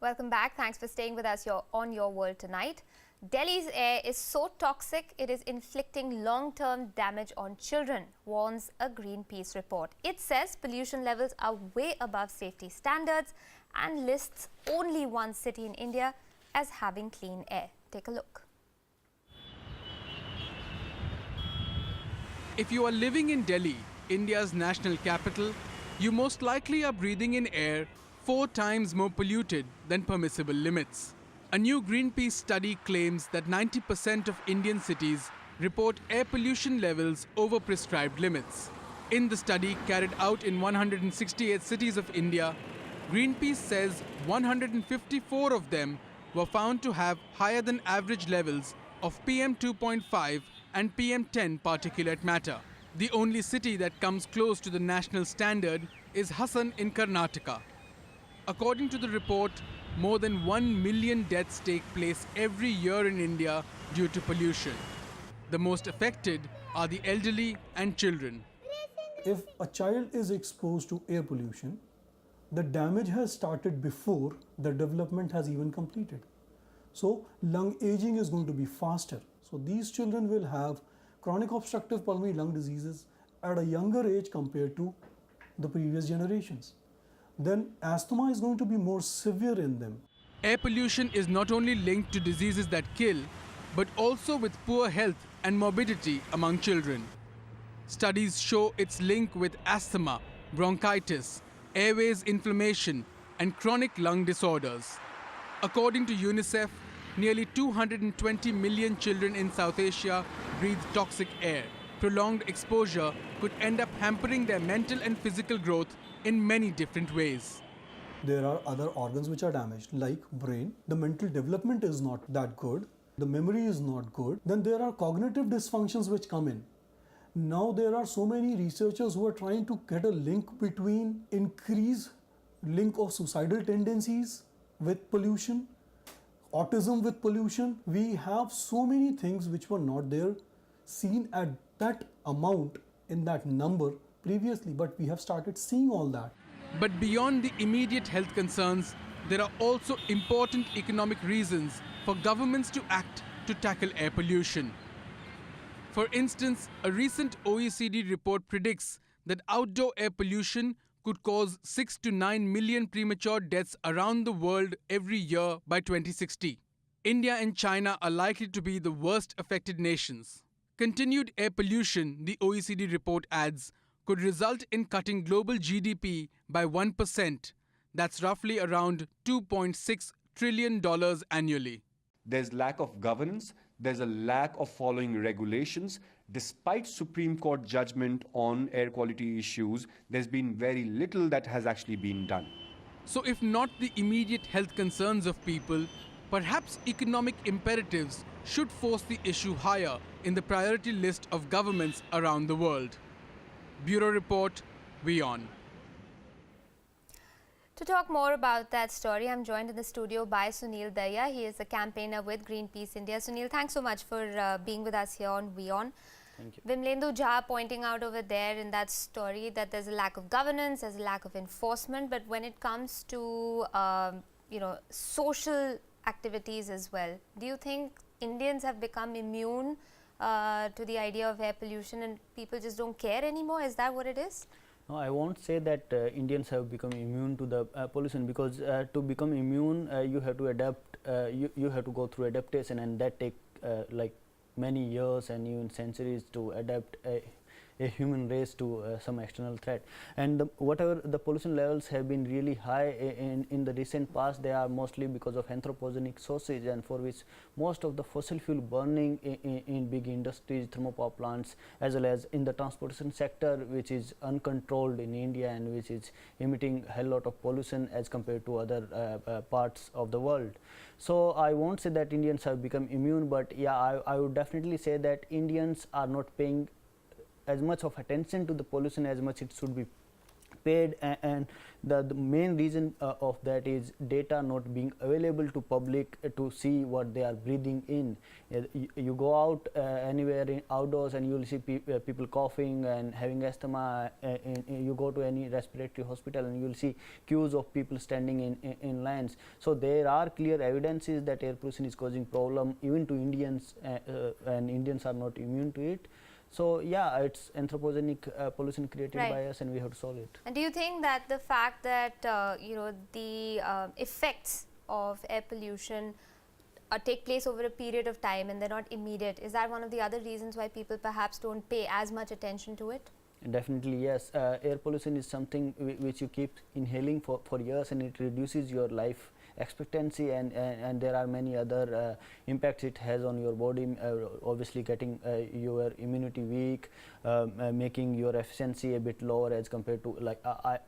Welcome back. Thanks for staying with us on Your World tonight. Delhi's air is so toxic, it is inflicting long-term damage on children, warns a Greenpeace report. It says pollution levels are way above safety standards and lists only one city in India as having clean air. Take a look. If you are living in Delhi, India's national capital, you most likely are breathing in air 4 times more polluted than permissible limits. A new Greenpeace study claims that 90% of Indian cities report air pollution levels over prescribed limits. In the study carried out in 168 cities of India, Greenpeace says 154 of them were found to have higher than average levels of PM2.5 and PM10 particulate matter. The only city that comes close to the national standard is Hassan in Karnataka. According to the report, more than 1 million deaths take place every year in India due to pollution. The most affected are the elderly and children. If a child is exposed to air pollution, the damage has started before the development has even completed. So lung aging is going to be faster. So these children will have chronic obstructive pulmonary lung diseases at a younger age compared to the previous generations. Then asthma is going to be more severe in them. Air pollution is not only linked to diseases that kill, but also with poor health and morbidity among children. Studies show its link with asthma, bronchitis, airways inflammation, and chronic lung disorders. According to UNICEF, nearly 220 million children in South Asia breathe toxic air. Prolonged exposure could end up hampering their mental and physical growth in many different ways. There are other organs which are damaged, like brain. The mental development is not that good. The memory is not good. Then there are cognitive dysfunctions which come in. Now there are so many researchers who are trying to get a link between increased link of suicidal tendencies with pollution, autism with pollution. We have so many things which were not there seen at that amount in that number previously, but we have started seeing all that. But beyond the immediate health concerns, there are also important economic reasons for governments to act to tackle air pollution. For instance, a recent OECD report predicts that outdoor air pollution could cause 6 to 9 million premature deaths around the world every year by 2060. India and China are likely to be the worst affected nations. Continued air pollution, the OECD report adds, could result in cutting global GDP by 1%. That's roughly around $2.6 trillion annually. There's lack of governance, there's a lack of following regulations. Despite Supreme Court judgment on air quality issues, there's been very little that has actually been done. So if not the immediate health concerns of people, perhaps economic imperatives should force the issue higher in the priority list of governments around the world. Bureau Report, WION. To talk more about that story, I'm joined in the studio by Sunil Daya. He is a campaigner with Greenpeace India. Sunil, thanks so much for being with us here on WION. Thank you. Vimlendu Jha pointing out over there in that story that there's a lack of governance, there's a lack of enforcement, but when it comes to social activities as well, do you think Indians have become immune to the idea of air pollution and people just don't care anymore? Is that what it is? No, I won't say that Indians have become immune to the pollution, because to become immune you have to adapt, you have to go through adaptation, and that take like many years and even centuries to adapt a human race to some external threat. And whatever the pollution levels have been really high in the recent past, they are mostly because of anthropogenic sources, and for which most of the fossil fuel burning in big industries, thermal power plants, as well as in the transportation sector, which is uncontrolled in India and which is emitting a hell lot of pollution as compared to other parts of the world. So I won't say that Indians have become immune, but yeah, I would definitely say that Indians are not paying as much of attention to the pollution as much it should be paid, and the main reason of that is data not being available to public to see what they are breathing in. You go out anywhere in outdoors and you will see people coughing and having asthma. You go to any respiratory hospital and you will see queues of people standing in lines. So there are clear evidences that air pollution is causing problem even to Indians, and Indians are not immune to it. So yeah, it's anthropogenic pollution created Right. by us, and we have to solve it. And do you think that the fact that the effects of air pollution take place over a period of time and they're not immediate, is that one of the other reasons why people perhaps don't pay as much attention to it? Definitely yes. Air pollution is something which you keep inhaling for years, and it reduces your life expectancy, and there are many other impacts it has on your body, obviously getting your immunity weak, making your efficiency a bit lower as compared to, like,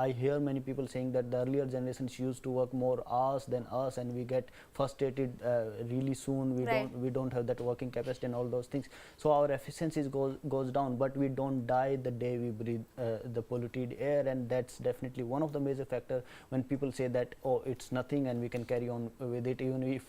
I hear many people saying that the earlier generations used to work more hours than us, and we get frustrated really soon. We don't have that working capacity and all those things, so our efficiency goes down, but we don't die the day we breathe the polluted air. And that's definitely one of the major factor when people say that, oh, it's nothing and we can carry on with it, even if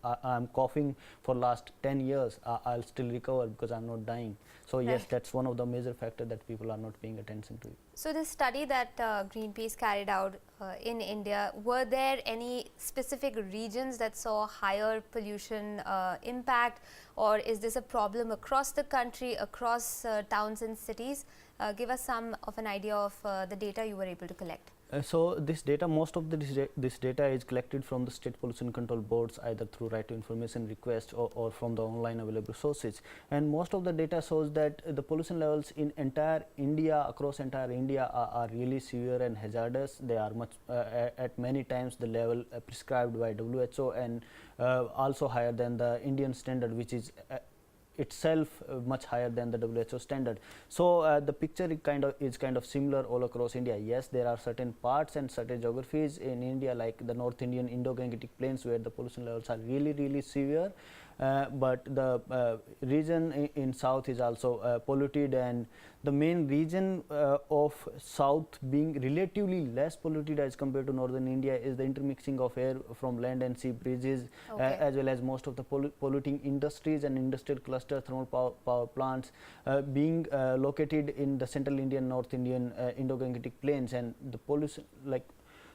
I'm coughing for last 10 years, I'll still recover because I'm not dying. So yes, that's one of the major factor that people are not paying attention to. So this study that Greenpeace carried out in India, were there any specific regions that saw higher pollution impact, or is this a problem across the country, across towns and cities? Give us some of an idea of the data you were able to collect. So this data, most of this data is collected from the state pollution control boards, either through right to information request or from the online available sources. And most of the data shows that the pollution levels in entire India, across entire India, are really severe and hazardous. They are much at many times the level prescribed by WHO, and also higher than the Indian standard, which is itself much higher than the WHO standard. So the picture is kind of similar all across India. Yes, there are certain parts and certain geographies in India, like the North Indian Indo-Gangetic plains, where the pollution levels are really severe. But the region in south is also polluted, and the main region of south being relatively less polluted as compared to northern India is the intermixing of air from land and sea breezes, as well as most of the polluting industries and industrial cluster thermal power plants being located in the central Indian, North Indian Indo-Gangetic plains, and the pollution, like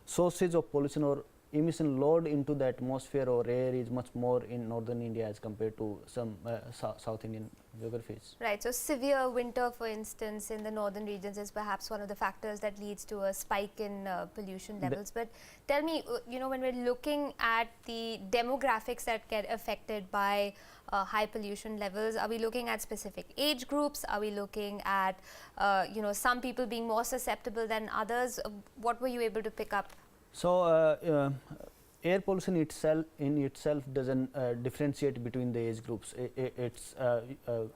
sources of pollution or emission load into the atmosphere or air, is much more in northern India as compared to some South Indian geographies. Right. So severe winter, for instance, in the northern regions is perhaps one of the factors that leads to a spike in pollution levels. But tell me, when we're looking at the demographics that get affected by high pollution levels, are we looking at specific age groups? Are we looking at, some people being more susceptible than others? What were you able to pick up? So air pollution itself doesn't differentiate between the age groups. It's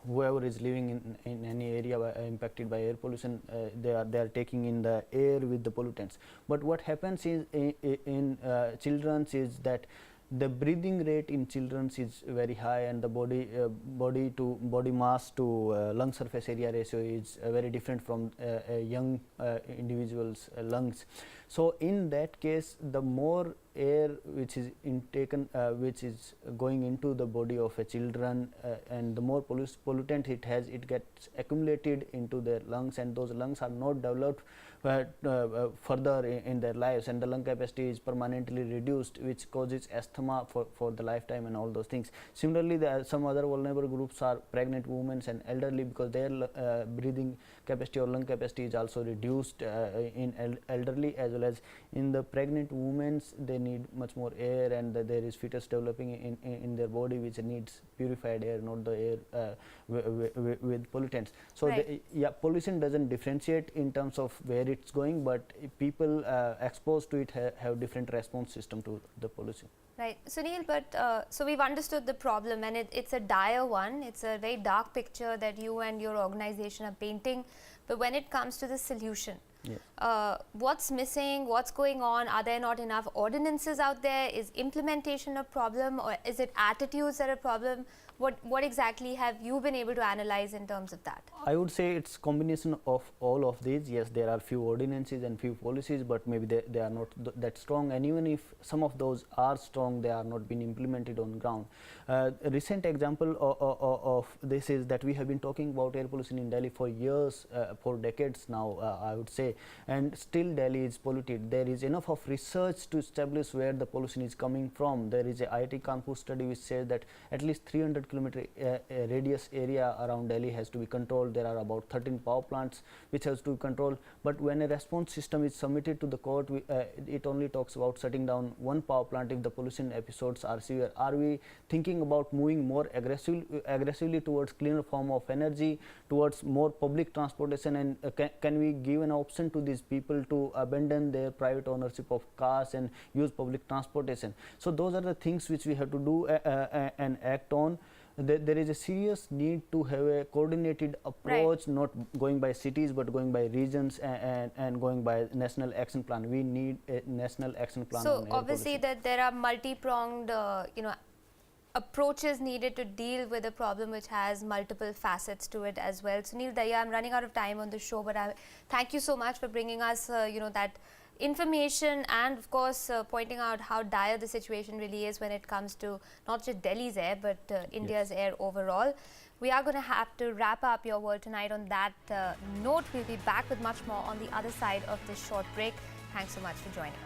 whoever is living in any area impacted by air pollution, they are taking in the air with the pollutants. But what happens is in children is that the breathing rate in children is very high, and the body mass to lung surface area ratio is very different from a young individual's lungs. So in that case, the more air which is intaken, which is going into the body of a children, and the more pollutant it has, it gets accumulated into their lungs, and those lungs are not developed further in their lives, and the lung capacity is permanently reduced, which causes asthma for the lifetime and all those things. Similarly, some other vulnerable groups are pregnant women and elderly, because their breathing capacity or lung capacity is also reduced in elderly, as well as in the pregnant women. They need much more air, and there is fetus developing in their body which needs purified air, not the air with pollutants. So pollution doesn't differentiate in terms of where it's going, but people exposed to it have different response system to the pollution. Right. Sunil, but so we've understood the problem, and it's a dire one. It's a very dark picture that you and your organization are painting. But when it comes to the solution, what's missing? What's going on? Are there not enough ordinances out there? Is implementation a problem, or is it attitudes that are a problem? What exactly have you been able to analyze in terms of that? I would say it's combination of all of these. Yes, there are few ordinances and few policies, but maybe they are not that strong, and even if some of those are strong, they are not being implemented on ground. A recent example of this is that we have been talking about air pollution in Delhi for years, for decades now, I would say, and still Delhi is polluted. There is enough of research to establish where the pollution is coming from. There is a IIT Kanpur study which says that at least 300 kilometer radius area around Delhi has to be controlled. There are about 13 power plants which has to be controlled, but when a response system is submitted to the court, it only talks about shutting down one power plant if the pollution episodes are severe. Are we thinking about moving more aggressively towards cleaner form of energy, towards more public transportation, and can we give an option to these people to abandon their private ownership of cars and use public transportation? So those are the things which we have to do and act on. There is a serious need to have a coordinated approach, not going by cities but going by regions and going by national action plan. We need a national action plan. So obviously that there are multi-pronged approaches needed to deal with a problem which has multiple facets to it as well. Sunil Dahiya, I'm running out of time on the show, but thank you so much for bringing us that information, and of course pointing out how dire the situation really is when it comes to not just Delhi's air but India's air overall. We are going to have to wrap up Your World Tonight on that note. We'll be back with much more on the other side of this short break. Thanks so much for joining us.